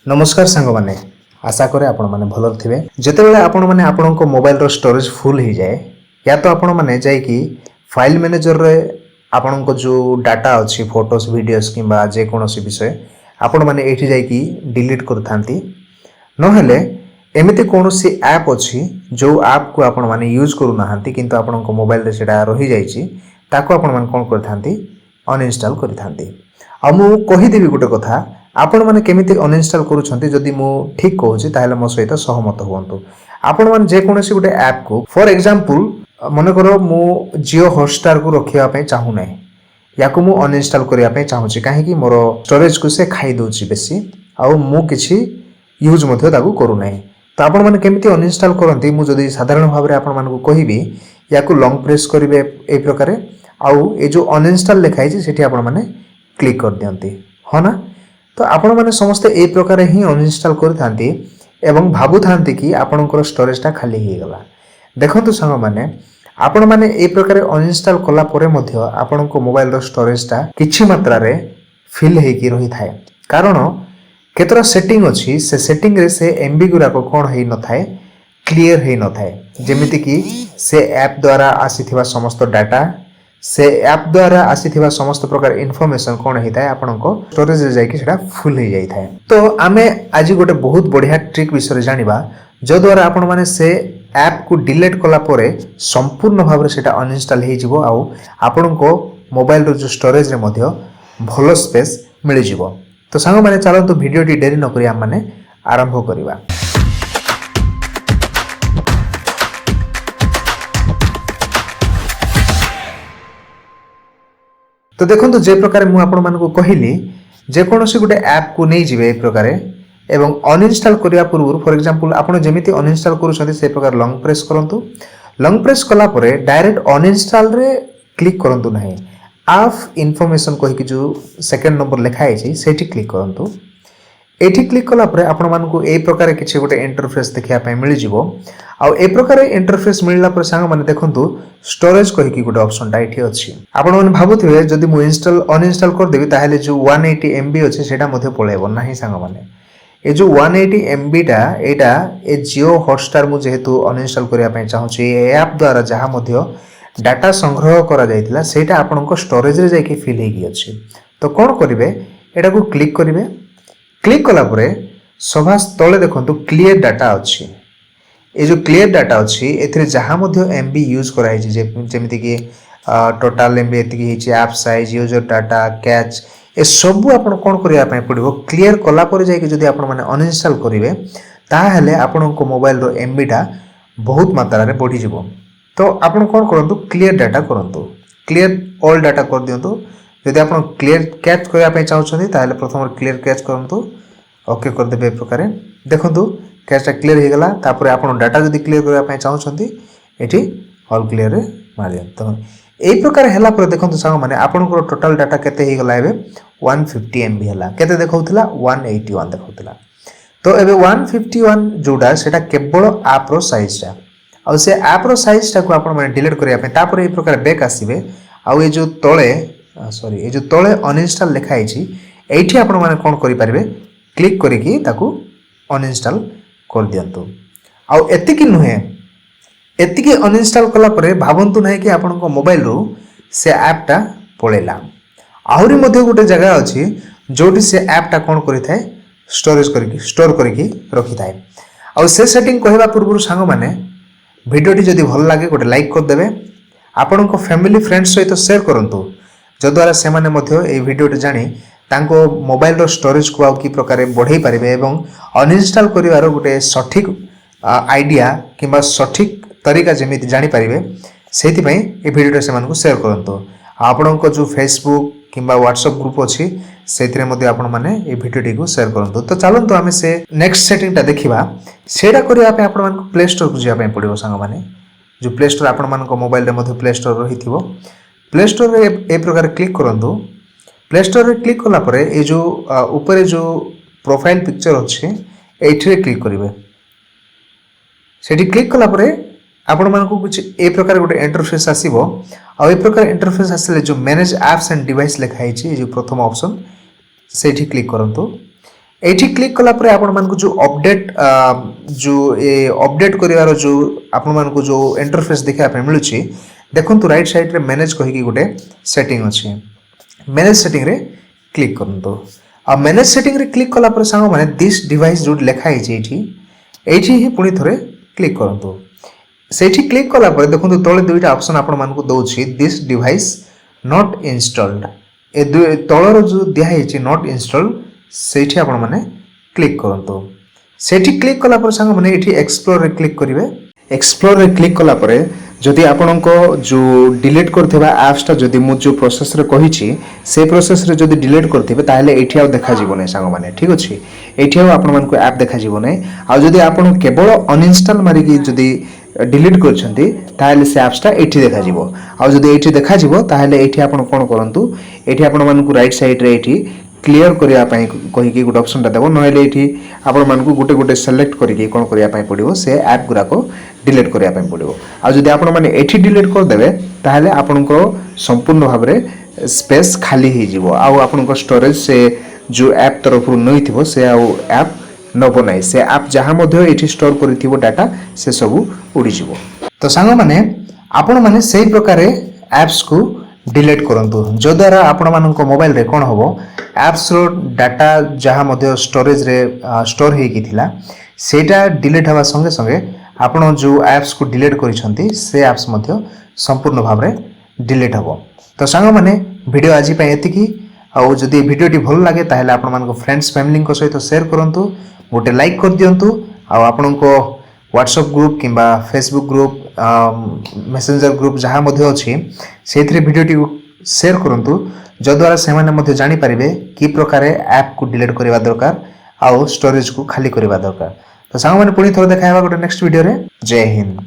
नमस्कार सांग माने आशा करे आपण माने भल थिबे जेतेबेले आपण माने आपणको मोबाइल रो स्टोरेज फुल हो जाए या तो आपण माने जाई कि फाइल मैनेजर रे आपणको जो डाटा अछि फोटोस वीडियोस किबा जे कोनोसी विषय आपण माने एठी जाई कि डिलीट करथांती नहेले एमिति कोनोसी ऐप अछि जो ऐप को आपण माने यूज करू नाहंती किंतु आपणको मोबाइल रे सेटा रहि जाईची ताको आपण माने कोन करथांती अनइंस्टॉल करथांती आ मु कहि देबी गुटे कथा आपण माने केमिति अनइंस्टॉल करूछंती जदि मु ठीक कहूची ताहेले मो सहित सहमत हुवंतु आपण माने जे कोनोसी गुटे ऐप को फॉर एग्जांपल मने करो मु जियो हॉटस्टार को रखिया पय चाहू नै याको मु अनइंस्टॉल करिया पय चाहूची काहे कि मोर स्टोरेज को से खाई दोची बेसी आ मु किछि यूज मध्ये ताकू करू नै तो आपण माने केमिति अनइंस्टॉल करंती मु जदि साधारण भाव रे आपण मानकू कहिबी याको लॉन्ग प्रेस करिवे ए प्रकारे आउ ए जो अनइंस्टॉल लिखाई छी सेठी आपण माने क्लिक कर दियंती हो ना तो आपण माने समस्त ए प्रकार ही अनइंस्टॉल करथांती एवं भाबु थांती कि आपणकर स्टोरेज टा खाली हे गला देखंतु संग माने आपण माने ए प्रकार अनइंस्टॉल कला परे मध्ये आपणको मोबाइल रो स्टोरेज टा किछि मात्रा रे फिल हे कि रही थाए कारण केतरा सेटिंग अछि से सेटिंग रे से एमबी गुरा को कोन हे न थाए क्लियर हे न थाए जेमिति कि से ऐप द्वारा आसीथिबा समस्त डाटा से ऐप द्वारा आसीथिबा समस्त प्रकार इन्फॉर्मेशन कोन हेताय आपनको स्टोरेज रे जाय कि सेटा फुल हे जाय थाए तो आमे आज गोटे बहुत बढ़िया ट्रिक विषय जानिबा जो द्वारा आपण माने से ऐप को डिलीट कला परे संपूर्ण भाव रे सेटा अनइंस्टॉल हे जिवो आ आपनको मोबाइल रो जो स्टोरेज रे मध्ये भलो स्पेस मिलि जिवो तो संग माने चलो तो वीडियो टी देरी न करी हम माने आरंभ करिबा तो देखो जे प्रकार मु आपण मानकु कहिली जे कोनोसी गुटे ऐप को नै जिवे ए प्रकार एवं अनइंस्टॉल करिया पूर्व फॉर एग्जांपल आपण जेमिति अनइंस्टॉल करू छथि से प्रकार लॉन्ग प्रेस करंतु लॉन्ग प्रेस कला परे डायरेक्ट अनइंस्टॉल रे क्लिक करंतु नाही ऑफ इन्फॉर्मेशन कहि कि जो सेकंड नंबर लिखा है छी सेठी क्लिक करंतु एठी क्लिक कला परे आपण मानकु ए प्रकार किछि गुटे इंटरफेस देखिया पय मिलि जिवो आ ए प्रकार इंटरफेस मिलला पर संग माने देखंतु स्टोरेज कहि कि गुटे ऑप्शन टा एठी अछि आपण माने भाबुथिबे जदि मु अनइंस्टॉल कर देबी ताहेले जो 180 एमबी अछि सेटा मध्ये पळेबो नाही संग माने ए जो 180 एमबी टा एटा ए जियो हॉटस्टार मु जेहेतु अनइंस्टॉल करिया पय चाहूची ए ऐप द्वारा जहा मध्ये डाटा संग्रह करा जायतिला सेटा आपनको स्टोरेज रे जाय कि फिल हे कि अछि तो कोन करिवे एटा को क्लिक करिवे क्लिक कला परे सभा तले देखंतु क्लियर डाटा अछि ए जो क्लियर डाटा अछि एथिरे जहा मध्ये एमबी यूज कराई जे जेमिति कि टोटल एमबी एति कि app size user data catch a सब आपण कोन करिया पय पड़िबो क्लियर कला परे जाय कि जदि आपण माने अनइंस्टॉल करिवे ताहेले आपनको मोबाइल रो एमबी टा बहुत मात्रा रे बढ़ी जिवो तो आपण कोन करंतु क्लियर डाटा करंतु क्लियर ऑल डाटा कर दियंतु जदि आपण क्लियर कैच करिया पय चाहउछथि ताहेले प्रथम क्लियर कैच करंतु ओके कर देबे प्रकार देखंतु कैचटा क्लियर हे गला तापर आपण डाटा जदि क्लियर करिया पय चाहउछथि एठी ऑल क्लियर रे मारिया तो एई प्रकार हैला पर देखंतु संग माने आपनको टोटल डाटा केते हे गला एबे 150 एमबी हैला केते देखौतला 181 देखौतला तो एबे 151 जोडा सेटा केवल ऐप रो साइज टा आ से ऐप रो साइज टा को आपण माने डिलीट करिया पय तापर एई प्रकार बैक आसीबे आ ए जो तळे सॉरी ए जो तळे अनइंस्टॉल लिखा आइछि एठी आपण माने कोन करि परिबे क्लिक करिकि ताकू अनइंस्टॉल कर दियंतु आ एतिकी नुहे एतिकी अनइंस्टॉल कला परे भाबंतु नै कि आपनको मोबाइल रो से ऐप टा पळेला आहुरी मध्ये गुटे जगह अछि जोटी से ऐप टा कोन करि थाए स्टोरेज करिकि स्टोर करिकि रखि थाए आ से सेटिंग कहबा पूर्व संग माने वीडियो टी जदी भल लागे गोटे लाइक कर देबे आपनको फैमिली फ्रेंड्स सहित शेयर करंतु जद्वारा से माने मध्ये ए वीडियो टी जानि तांको मोबाइल रो स्टोरेज को आउ की प्रकार बढ़ाई पारिबे एवं अनइंस्टॉल करिवार गोटे सठिक आइडिया किबा सठिक तरीका जेमिति जानि पारिबे सेति पई ए वीडियो से मानको शेयर करंतु आपनको जो फेसबुक किबा व्हाट्सएप ग्रुप अछि सेतिरे मध्ये आपण माने ए वीडियो टी को शेयर करंतु तो चलंतु आमे से नेक्स्ट सेटिंग टा देखिबा सेडा करिया पे आपण मानको प्ले स्टोर को जिया पे पड़िबो संग माने जो प्ले स्टोर आपण मानको मोबाइल रे मध्ये प्ले स्टोर रहिथिबो प्ले स्टोर रे ए प्रकार क्लिक करंतु प्ले स्टोर रे क्लिक कला परे ए जो ऊपर जो प्रोफाइल पिक्चर अछि एठी क्लिक करिवे सेठी क्लिक कला परे आपण मानको कुछ ए प्रकार गोटे इंटरफेस आसीबो आ ए प्रकार इंटरफेस आसले जो मैनेज एप्स एंड डिवाइस लिखा है जो प्रथम ऑप्शन सेठी क्लिक करंतु एठी क्लिक कला परे आपण मानकु जो अपडेट अपडेट करिवार जो आपण मानकु जो इंटरफेस देखा पे मिलुची देखंतु राइट साइड रे मैनेज कहि कि गुटे सेटिंग अछि मैनेज सेटिंग रे क्लिक करंतो आ मैनेज सेटिंग रे क्लिक कला परे सांग माने दिस डिवाइस जो लेखा है एठी ही पुनी थरे क्लिक करंतो सेठी क्लिक कला परे देखंतु तळे दुईटा ऑप्शन आपण मानकु दउछि दिस डिवाइस नॉट इंस्टॉल्ड ए तळर जो दिया है नॉट इंस्टॉल्ड सेठी आपण माने क्लिक करंतो सेठी क्लिक कला पर संग माने एठी एक्सप्लोर रे क्लिक करिवे एक्सप्लोर रे क्लिक कला परे जदि आपनको जो डिलीट करथिबा एप्स ता जदि मु जो प्रोसेस रे कहिछि से प्रोसेस रे जदि डिलीट करथिबे ताहले एठी आ देखा जीवो नै संग माने ठीक अछि एठी आ आपण मानको ऐप देखा जीवो नै आ जदि आपण केवल अनइंस्टॉल मारि कि जदि डिलीट करछंती ताहले से एप्स ता एठी देखा जीवो आ जदि एठी देखा जीवो ताहले एठी आपण कोन करंतु एठी आपण मानको राइट साइड रे एठी क्लियर करिया पई कहि कि गुड ऑप्शन ता देबो नहेले एठी आपण मानको गुटे गुटे सिलेक्ट करि कि कोन करिया पई पडिवो से ऐप गुरा को डिलीट करिया पई पडिवो आ जदि आपण माने एठी डिलीट कर देबे ताहले आपनको संपूर्ण भाव रे स्पेस खाली हे जीवो आ आपनको स्टोरेज से जो ऐप तरफ रु नई थिबो से आ ऐप न बनाई से ऐप जहां मध्ये एठी स्टोर करिथिबो डाटा से सब उडी जीवो तो सांग माने आपण माने सेही प्रकार ऐप्स को डिलीट करंतु जो द्वारा आपण मानको मोबाइल रे कोन होबो ऐप्स रो डाटा जहां मध्ये स्टोरेज रे स्टोर हे कि थिला सेटा डिलीट हवा संगे संगे आपण जो ऐप्स को डिलीट करिसंती से ऐप्स मध्ये संपूर्ण भाव रे डिलीट हबो तो सांग माने वीडियो आजि पय एतिकी आ जदि वीडियोटी भल लागे ताहले आपण मानको फ्रेंड्स फैमिली को सहित शेयर करंतु गोटे लाइक कर दियंतु आ आपनको व्हाट्सएप ग्रुप किंबा फेसबुक ग्रुप मेसेंजर ग्रुप जहाँ मध्य अच्छी से भिडियोटी शेयर करंतु जद्वारा से माने जानी पारिबे कि प्रकार ऐप को डिलीट करबा दरकार आउ स्टोरेज को खाली करबा दरकार तो सांग माने पुणी थोड़ा देखा गोटे नेक्स्ट वीडियो रे जय हिंद।